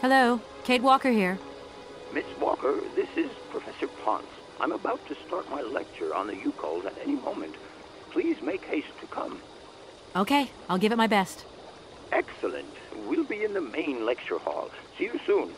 Hello, Kate Walker here. Miss Walker, this is Professor Ponce. I'm about to start my lecture on the Yukols at any moment. Please make haste to come. Okay, I'll give it my best. Excellent. We'll be in the main lecture hall. See you soon.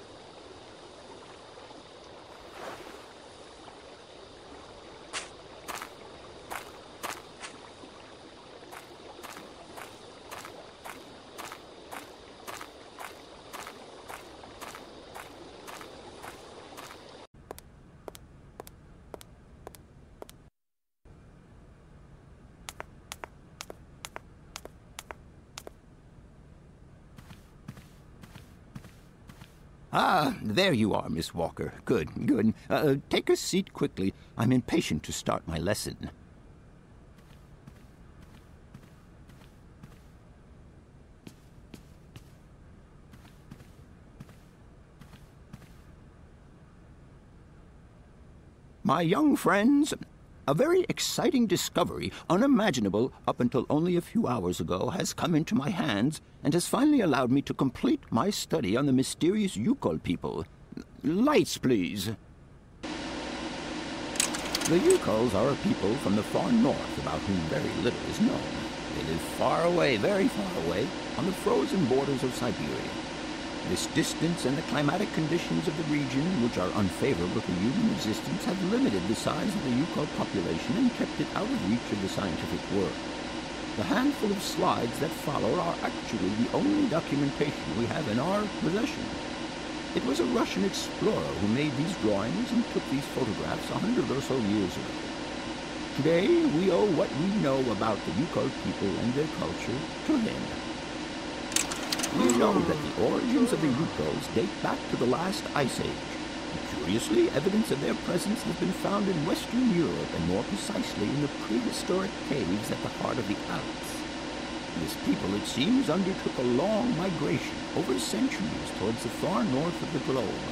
Ah, there you are, Miss Walker. Good, good. Take a seat quickly. I'm impatient to start my lesson. My young friends, a very exciting discovery, unimaginable up until only a few hours ago, has come into my hands and has finally allowed me to complete my study on the mysterious Yukol people. Lights, please. The Yukols are a people from the far north about whom very little is known. They live far away, very far away, on the frozen borders of Syberia. This distance and the climatic conditions of the region, which are unfavorable to human existence, have limited the size of the Yukol population and kept it out of reach of the scientific world. The handful of slides that follow are actually the only documentation we have in our possession. It was a Russian explorer who made these drawings and took these photographs 100 or so years ago. Today, we owe what we know about the Yukol people and their culture to him. We know that the origins of the Yukols date back to the last ice age. And curiously, evidence of their presence has been found in Western Europe, and more precisely in the prehistoric caves at the heart of the Alps. This people, it seems, undertook a long migration over centuries towards the far north of the globe.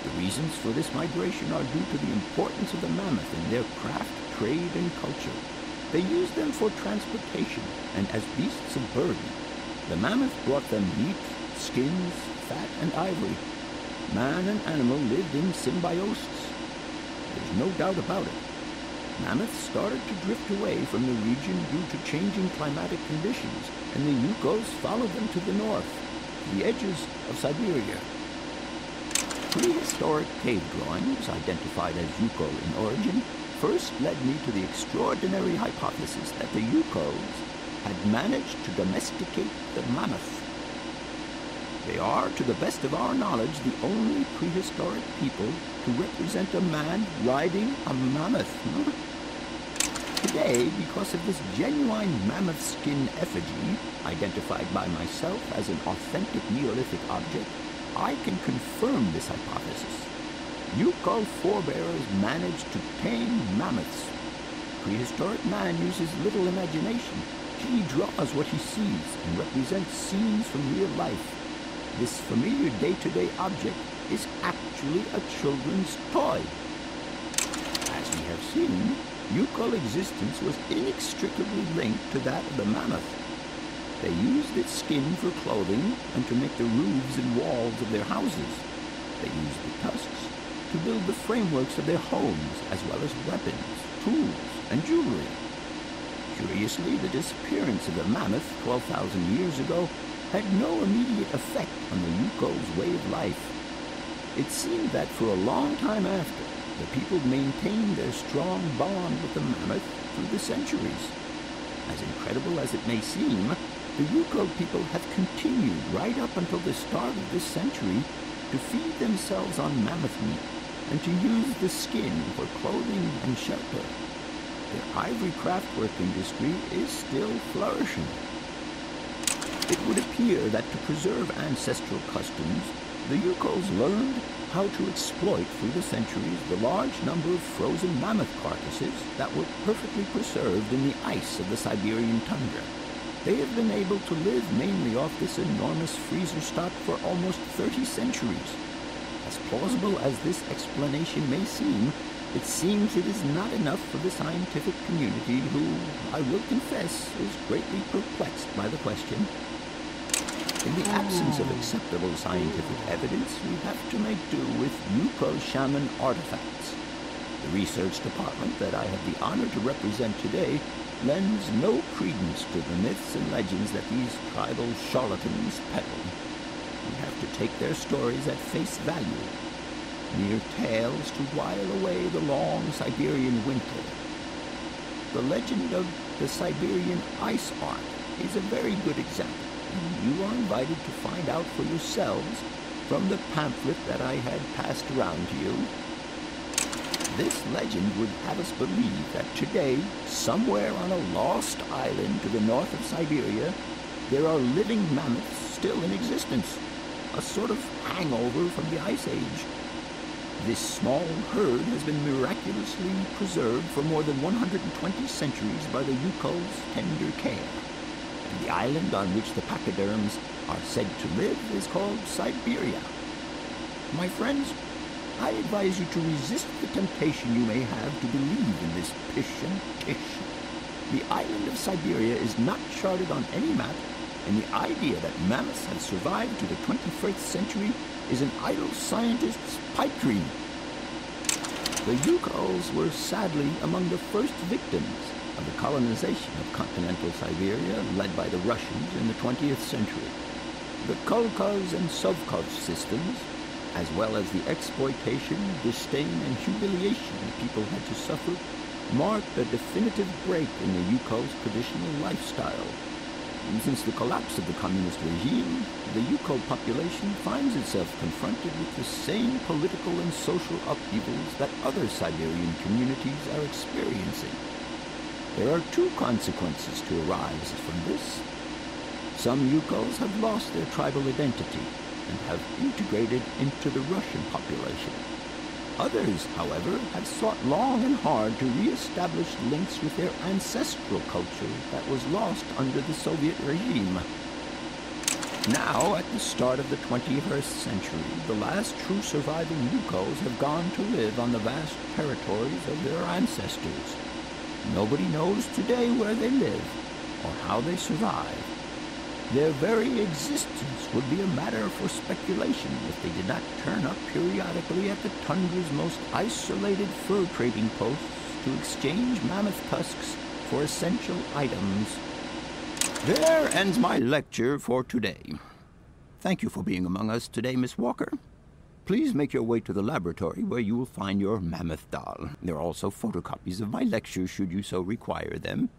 The reasons for this migration are due to the importance of the mammoth in their craft, trade, and culture. They used them for transportation and as beasts of burden. The mammoth brought them meat, skins, fat, and ivory. Man and animal lived in symbiosis. There's no doubt about it. Mammoths started to drift away from the region due to changing climatic conditions, and the Yukols followed them to the north, to the edges of Syberia. Prehistoric cave drawings, identified as Yukol in origin, first led me to the extraordinary hypothesis that the Yukols had managed to domesticate the mammoth. They are, to the best of our knowledge, the only prehistoric people to represent a man riding a mammoth. Today, because of this genuine mammoth skin effigy, identified by myself as an authentic Neolithic object, I can confirm this hypothesis. Yukol forebears managed to tame mammoths. Prehistoric man uses little imagination. He draws what he sees and represents scenes from real life. This familiar day-to-day object is actually a children's toy. As we have seen, Yukol existence was inextricably linked to that of the mammoth. They used its skin for clothing and to make the roofs and walls of their houses. They used the tusks to build the frameworks of their homes, as well as weapons, tools, and jewelry. Curiously, the disappearance of the mammoth 12,000 years ago had no immediate effect on the Yukol's way of life. It seemed that for a long time after, the people maintained their strong bond with the mammoth through the centuries. As incredible as it may seem, the Yukol people have continued right up until the start of this century to feed themselves on mammoth meat and to use the skin for clothing and shelter. The ivory craftwork industry is still flourishing. It would appear that to preserve ancestral customs, the Yukols learned how to exploit through the centuries the large number of frozen mammoth carcasses that were perfectly preserved in the ice of the Siberian tundra. They have been able to live mainly off this enormous freezer stock for almost 30 centuries. As plausible as this explanation may seem, it seems it is not enough for the scientific community who, I will confess, is greatly perplexed by the question. In the absence of acceptable scientific evidence, we have to make do with Yukon shaman artifacts. The research department that I have the honor to represent today lends no credence to the myths and legends that these tribal charlatans peddle. We have to take their stories at face value, mere tales to while away the long Siberian winter. The legend of the Siberian ice ark is a very good example, and you are invited to find out for yourselves from the pamphlet that I had passed around to you. This legend would have us believe that today, somewhere on a lost island to the north of Syberia, there are living mammoths still in existence, a sort of hangover from the Ice Age. This small herd has been miraculously preserved for more than 120 centuries by the Yukol's tender care, and the island on which the pachyderms are said to live is called Syberia. My friends, I advise you to resist the temptation you may have to believe in this pish and tish. The island of Syberia is not charted on any map, and the idea that mammoths have survived to the 21st century is an idle scientist's pipe dream. The Yukols were sadly among the first victims of the colonization of continental Syberia led by the Russians in the 20th century. The Kolkhoz and Sovkhoz systems, as well as the exploitation, disdain, and humiliation the people had to suffer, marked a definitive break in the Yukol's traditional lifestyle. And since the collapse of the communist regime, the Yukol population finds itself confronted with the same political and social upheavals that other Siberian communities are experiencing. There are two consequences to arise from this. Some Yukols have lost their tribal identity and have integrated into the Russian population. Others, however, have sought long and hard to re-establish links with their ancestral culture that was lost under the Soviet regime. Now, at the start of the 21st century, the last true surviving Yukols have gone to live on the vast territories of their ancestors. Nobody knows today where they live or how they survived. Their very existence would be a matter for speculation if they did not turn up periodically at the tundra's most isolated fur trading posts to exchange mammoth tusks for essential items. There ends my lecture for today. Thank you for being among us today, Miss Walker. Please make your way to the laboratory where you will find your mammoth doll. There are also photocopies of my lectures should you so require them.